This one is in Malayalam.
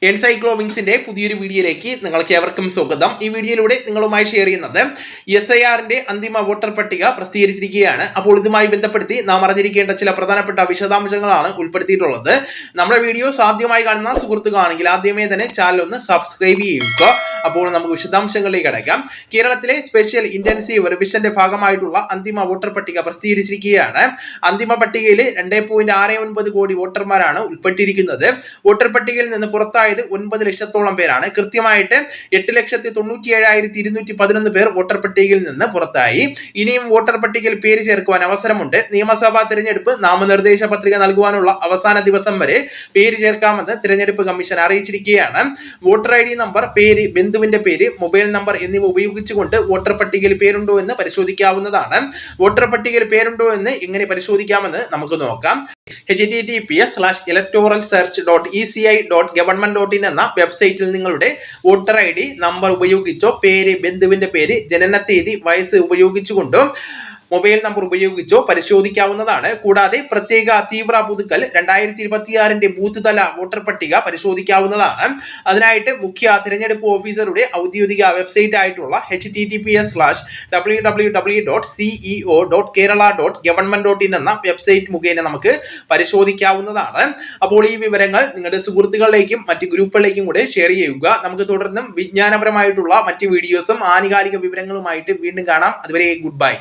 എൻസൈക്ലോവിങ്സിന്റെ പുതിയൊരു വീഡിയോയിലേക്ക് നിങ്ങൾക്ക് ഏവർക്കും സ്വാഗതം. ഈ വീഡിയോയിലൂടെ നിങ്ങളുമായി ഷെയർ ചെയ്യുന്നത് SIRന്റെ അന്തിമ വോട്ടർ പട്ടിക പ്രസിദ്ധീകരിച്ചിരിക്കുകയാണ്. അപ്പോൾ ഇതുമായി ബന്ധപ്പെടുത്തി നാം അറിഞ്ഞിരിക്കേണ്ട ചില പ്രധാനപ്പെട്ട വിശദാംശങ്ങളാണ് ഉൾപ്പെടുത്തിയിട്ടുള്ളത്. നമ്മുടെ വീഡിയോ ആദ്യമായി കാണുന്ന സുഹൃത്തുക്കളാണെങ്കിൽ ആദ്യമേ തന്നെ ചാനൽ ഒന്ന് സബ്സ്ക്രൈബ് ചെയ്യുക. അപ്പോൾ നമുക്ക് വിശദാംശങ്ങളിലേക്ക് കടക്കാം. കേരളത്തിലെ സ്പെഷ്യൽ ഇന്റൻസീവ് റിവിഷന്റെ ഭാഗമായിട്ടുള്ള അന്തിമ വോട്ടർ പട്ടിക പ്രസിദ്ധീകരിച്ചിരിക്കുകയാണ്. അന്തിമ പട്ടികയിൽ 2.69 കോടി വോട്ടർമാരാണ് ഉൾപ്പെട്ടിരിക്കുന്നത്. വോട്ടർ പട്ടികയിൽ നിന്ന് പുറത്തായത് 9 ലക്ഷത്തോളം പേരാണ്. കൃത്യമായിട്ട് 8,97,211 പേർ വോട്ടർ പട്ടികയിൽ നിന്ന് പുറത്തായി. ഇനിയും വോട്ടർ പട്ടികയിൽ പേര് ചേർക്കുവാൻ അവസരമുണ്ട്. നിയമസഭാ തെരഞ്ഞെടുപ്പ് നാമനിർദ്ദേശ പത്രിക നൽകുവാനുള്ള അവസാന ദിവസം വരെ പേര് ചേർക്കാമെന്ന് തെരഞ്ഞെടുപ്പ് കമ്മീഷൻ അറിയിച്ചിരിക്കുകയാണ്. വോട്ടർ ID നമ്പർ, പേര്, ബന്ധുവിന്റെ പേര്, മൊബൈൽ നമ്പർ എന്നിവ ഉപയോഗിച്ചുകൊണ്ട് വോട്ടർ പട്ടികയിൽ പേരുണ്ടോ എന്ന് പരിശോധിക്കാവുന്നതാണ്. വോട്ടർ പട്ടികയിൽ പേരുണ്ടോ എന്ന് എങ്ങനെ പരിശോധിക്കാമെന്ന് നമുക്ക് നോക്കാം. https:/electoralsearch.eci.government.in എന്ന വെബ്സൈറ്റിൽ നിങ്ങളുടെ വോട്ടർ ID നമ്പർ ഉപയോഗിച്ചോ, പേര്, ബന്ധുവിന്റെ പേര്, ജനനത്തീയതി, വയസ്സ് ഉപയോഗിച്ചുകൊണ്ടോ മൊബൈൽ നമ്പർ ഉപയോഗിച്ചോ പരിശോധിക്കാവുന്നതാണ്. കൂടാതെ പ്രത്യേക തീവ്ര പുതുക്കൽ 2026 ബൂത്ത് തല വോട്ടർ പട്ടിക പരിശോധിക്കാവുന്നതാണ്. അതിനായിട്ട് മുഖ്യ തിരഞ്ഞെടുപ്പ് ഓഫീസറുടെ ഔദ്യോഗിക വെബ്സൈറ്റ് ആയിട്ടുള്ള https:/www.ceo.kerala.government.in എന്ന വെബ്സൈറ്റ് മുഖേന നമുക്ക് പരിശോധിക്കാവുന്നതാണ്. അപ്പോൾ ഈ വിവരങ്ങൾ നിങ്ങളുടെ സുഹൃത്തുക്കളിലേക്കും മറ്റ് ഗ്രൂപ്പുകളിലേക്കും കൂടെ ഷെയർ ചെയ്യുക. നമുക്ക് തുടർന്നും വിജ്ഞാനപരമായിട്ടുള്ള മറ്റ് വീഡിയോസും ആനുകാലിക വിവരങ്ങളുമായിട്ട് വീണ്ടും കാണാം. അതുവരെ ഗുഡ് ബൈ.